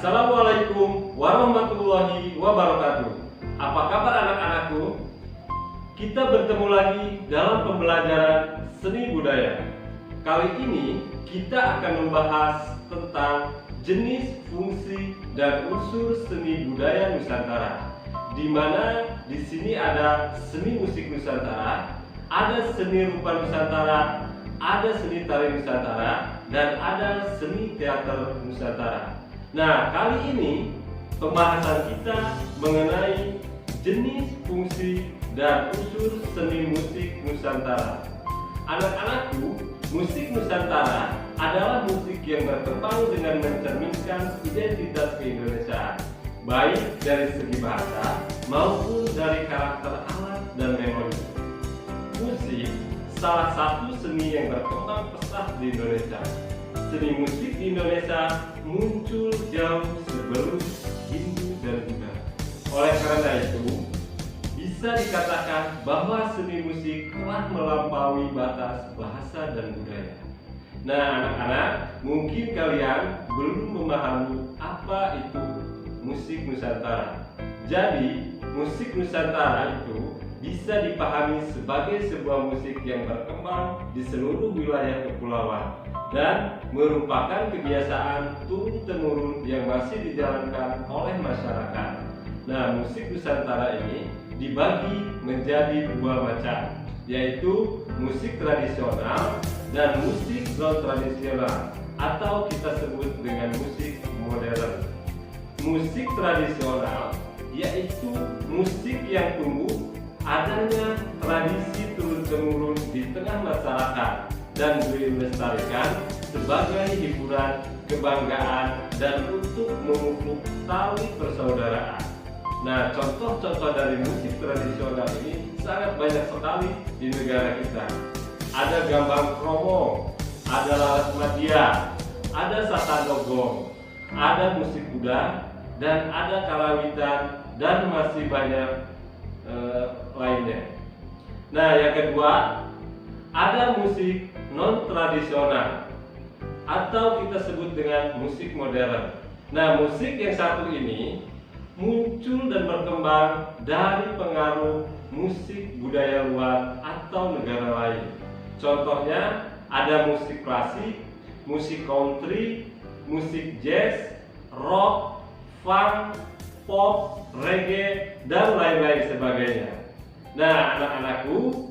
Assalamualaikum warahmatullahi wabarakatuh. Apa kabar anak-anakku? Kita bertemu lagi dalam pembelajaran seni budaya. Kali ini kita akan membahas tentang jenis, fungsi, dan unsur seni budaya Nusantara. Di mana di sini ada seni musik Nusantara, ada seni rupa Nusantara, ada seni tari Nusantara, dan ada seni teater Nusantara. Nah, kali ini pembahasan kita mengenai jenis, fungsi, dan unsur seni musik Nusantara. Anak-anakku, musik Nusantara adalah musik yang berkembang dengan mencerminkan identitas keindonesiaan, baik dari segi bahasa maupun dari karakter alat dan melodi. Musik salah satu seni yang berkembang pesat di Indonesia. Seni musik di Indonesia muncul jauh sebelum Hindu dan Buddha. Oleh karena itu, bisa dikatakan bahwa seni musik telah melampaui batas bahasa dan budaya. Nah, anak-anak, mungkin kalian belum memahami apa itu musik Nusantara. Jadi, musik Nusantara itu bisa dipahami sebagai sebuah musik yang berkembang di seluruh wilayah kepulauan dan merupakan kebiasaan turun-temurun yang masih dijalankan oleh masyarakat. Nah, musik Nusantara ini dibagi menjadi dua macam, yaitu musik tradisional dan musik non-tradisional, atau kita sebut dengan musik modern. Musik tradisional yaitu musik yang tumbuh adanya tradisi turun-temurun di tengah masyarakat dan dilestarikan sebagai hiburan, kebanggaan, dan untuk memupuk tali persaudaraan. Nah, contoh-contoh dari musik tradisional ini sangat banyak sekali di negara kita. Ada gambang kromong, ada laras madya, ada satanogong, ada musik kuda, dan ada karawitan, dan masih banyak lainnya. Nah, yang kedua, ada musik non-tradisional atau kita sebut dengan musik modern. Nah, musik yang satu ini muncul dan berkembang dari pengaruh musik budaya luar atau negara lain. Contohnya ada musik klasik, musik country, musik jazz, rock, funk, pop, reggae, dan lain-lain sebagainya. Nah, anak-anakku,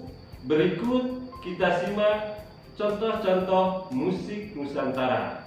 berikut kita simak contoh-contoh musik Nusantara.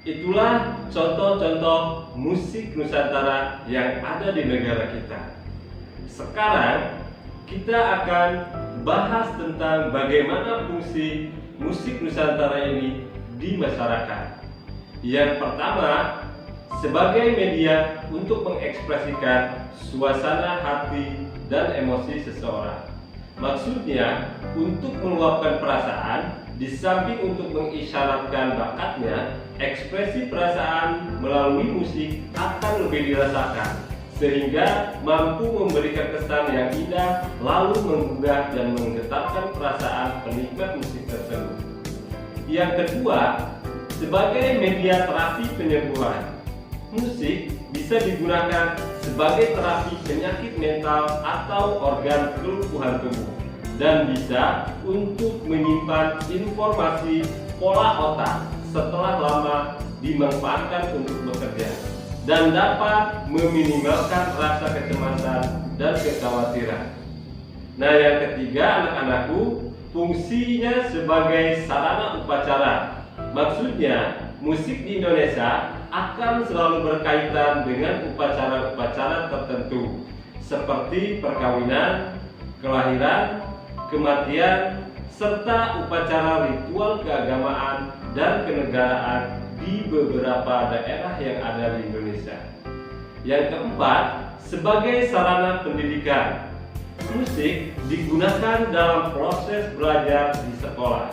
Itulah contoh-contoh musik Nusantara yang ada di negara kita. Sekarang kita akan bahas tentang bagaimana fungsi musik Nusantara ini di masyarakat. Yang pertama, sebagai media untuk mengekspresikan suasana hati dan emosi seseorang. Maksudnya, untuk meluapkan perasaan, di samping untuk mengisyaratkan bakatnya, ekspresi perasaan melalui musik akan lebih dirasakan, sehingga mampu memberikan kesan yang indah, lalu menggugah dan menggetarkan perasaan penikmat musik tersebut. Yang kedua, sebagai media terapi penyembuhan, musik bisa digunakan sebagai terapi penyakit mental atau organ kelumpuhan tubuh, dan bisa untuk menyimpan informasi pola otak setelah lama dimanfaatkan untuk bekerja, dan dapat meminimalkan rasa kecemasan dan kekhawatiran. Nah, yang ketiga, anak-anakku, fungsinya sebagai sarana upacara. Maksudnya, musik di Indonesia akan selalu berkaitan dengan upacara-upacara tertentu seperti perkawinan, kelahiran, kematian, serta upacara ritual keagamaan dan kenegaraan di beberapa daerah yang ada di Indonesia. Yang keempat, sebagai sarana pendidikan, musik digunakan dalam proses belajar di sekolah.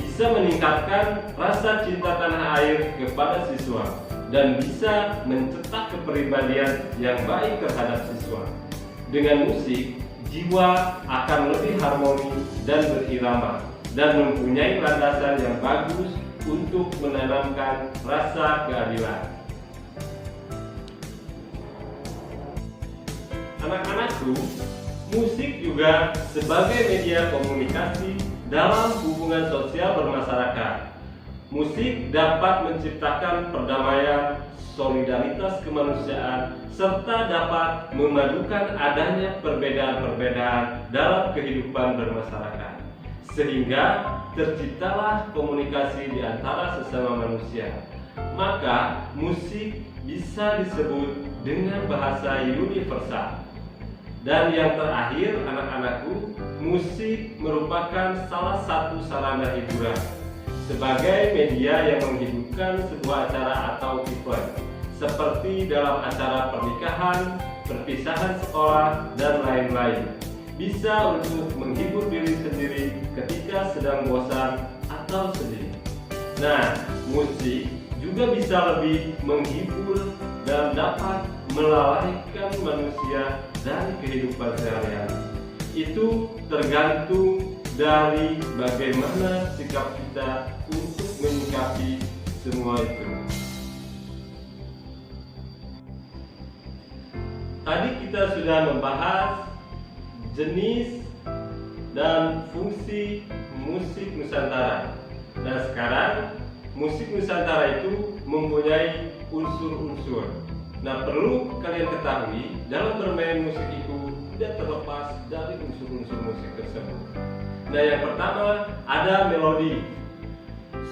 Bisa meningkatkan rasa cinta tanah air kepada siswa dan bisa mencetak kepribadian yang baik terhadap siswa. Dengan musik, jiwa akan lebih harmoni dan berirama dan mempunyai landasan yang bagus untuk menanamkan rasa keadilan. Anak-anakku, musik juga sebagai media komunikasi dalam hubungan sosial bermasyarakat. Musik dapat menciptakan perdamaian, solidaritas kemanusiaan, serta dapat memadukan adanya perbedaan-perbedaan dalam kehidupan bermasyarakat, sehingga terciptalah komunikasi di antara sesama manusia. Maka musik bisa disebut dengan bahasa universal. Dan yang terakhir, anak-anakku, musik merupakan salah satu sarana hiburan sebagai media yang menghidupkan sebuah acara atau event, seperti dalam acara pernikahan, perpisahan sekolah, dan lain-lain. Bisa untuk menghibur diri sendiri ketika sedang bosan atau sedih. Nah, musik juga bisa lebih menghibur dan dapat melalaikan manusia dari kehidupan sehari-hari. Itu tergantung dari bagaimana sikap kita untuk menyikapi semua itu. Tadi kita sudah membahas jenis dan fungsi musik Nusantara. Nah, sekarang musik Nusantara itu mempunyai unsur-unsur. Nah, perlu kalian ketahui, dalam bermain musik itu tidak terlepas dari unsur-unsur musik tersebut. Nah, yang pertama ada melodi,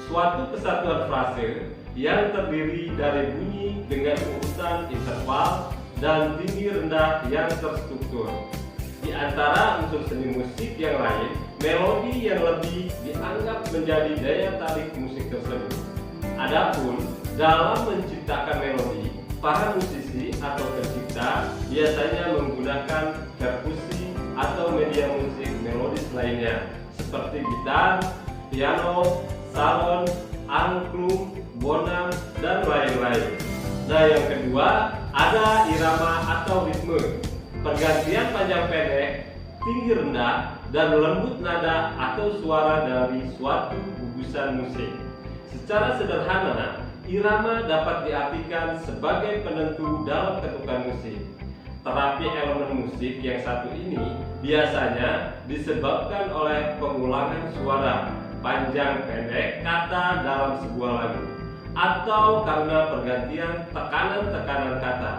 suatu kesatuan frase yang terdiri dari bunyi dengan urutan interval dan tinggi rendah yang terstruktur. Di antara unsur seni musik yang lain, melodi yang lebih dianggap menjadi daya tarik musik tersebut. Adapun dalam menciptakan melodi, para musisi atau pencipta biasanya menggunakan perkusi atau media musik melodis lainnya seperti gitar, piano, salon, angklung, bonang, dan lain-lain. Nah, yang kedua ada irama atau ritme, pergantian panjang pendek, tinggi rendah, dan lembut nada atau suara dari suatu gugusan musik. Secara sederhana, irama dapat diartikan sebagai penentu dalam ketukan musik. Terapi elemen musik yang satu ini biasanya disebabkan oleh pengulangan suara panjang pendek kata dalam sebuah lagu, atau karena pergantian tekanan-tekanan kata.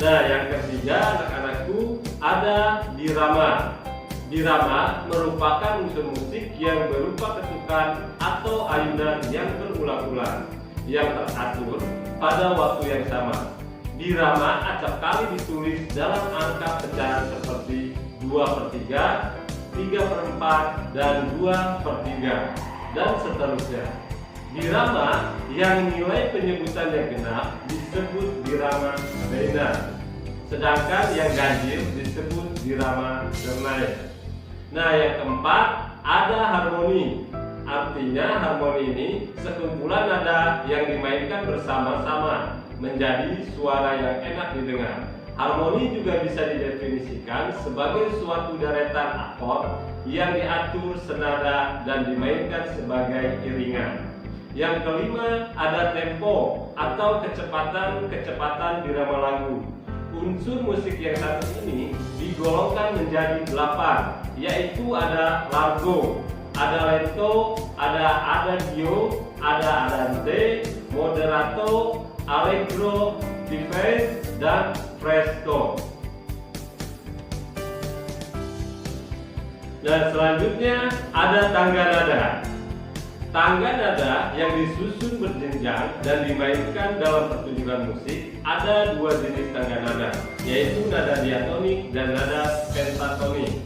Nah, yang ketiga, anak-anakku, ada dirama. Dirama merupakan unsur musik yang berupa ketukan atau ayunan yang berulang-ulang yang teratur pada waktu yang sama. Dirama acap kali ditulis dalam angka pecahan seperti 2/3, 3/4, dan 2/3, dan seterusnya. Dirama yang nilai penyebutannya genap disebut dirama bena, sedangkan yang ganjil disebut dirama ternaya. Nah, yang keempat ada harmoni. Artinya harmoni ini sekumpulan nada yang dimainkan bersama-sama menjadi suara yang enak didengar. Harmoni juga bisa didefinisikan sebagai suatu deretan akord yang diatur senada dan dimainkan sebagai iringan. Yang kelima, ada tempo atau kecepatan irama lagu. Unsur musik yang satu ini digolongkan menjadi 8, yaitu ada largo, ada lento, ada adagio, ada andante, moderato, allegro, vivace, dan presto. Dan selanjutnya ada tangga nada. Tangga nada yang disusun berjenjang dan dimainkan dalam pertunjukan musik ada dua jenis tangga nada, yaitu nada diatonik dan nada pentatonik.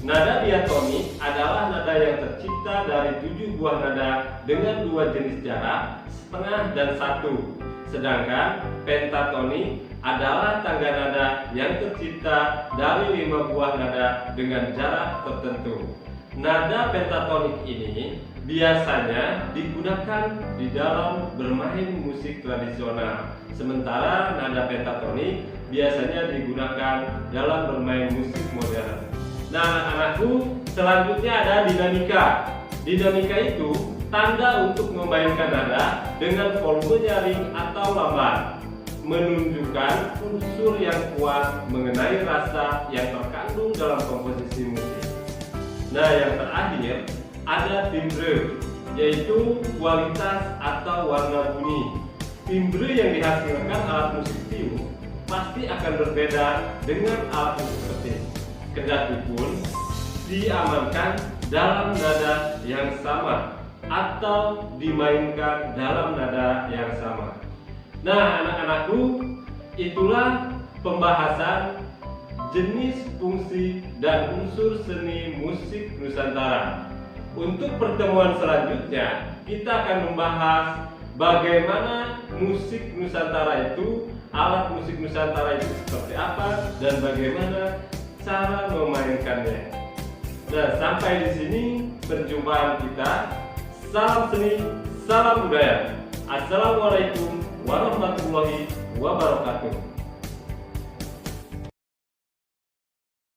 Nada diatonik adalah nada yang tercipta dari 7 buah nada dengan 2 jenis jarak, setengah dan 1. Sedangkan pentatonik adalah tangga nada yang tercipta dari 5 buah nada dengan jarak tertentu. Nada pentatonik ini biasanya digunakan di dalam bermain musik tradisional, sementara nada pentatonik biasanya digunakan dalam bermain musik modern. Nah, anak-anakku, selanjutnya ada dinamika. Dinamika itu tanda untuk memainkan nada dengan volume nyaring atau lambat, menunjukkan unsur yang kuat mengenai rasa yang terkandung dalam komposisi musik. Nah, yang terakhir ada timbre, yaitu kualitas atau warna bunyi. Timbre yang dihasilkan alat musik tiup pasti akan berbeda dengan alat musik petik, kendati pun diamankan dalam nada yang sama atau dimainkan dalam nada yang sama. Nah, anak-anakku, itulah pembahasan jenis, fungsi, dan unsur seni musik Nusantara. Untuk pertemuan selanjutnya, kita akan membahas bagaimana musik Nusantara itu, alat musik Nusantara itu seperti apa, dan bagaimana cara memainkannya. Nah, sampai di sini perjumpaan kita. Salam seni, salam budaya. Assalamualaikum warahmatullahi wabarakatuh.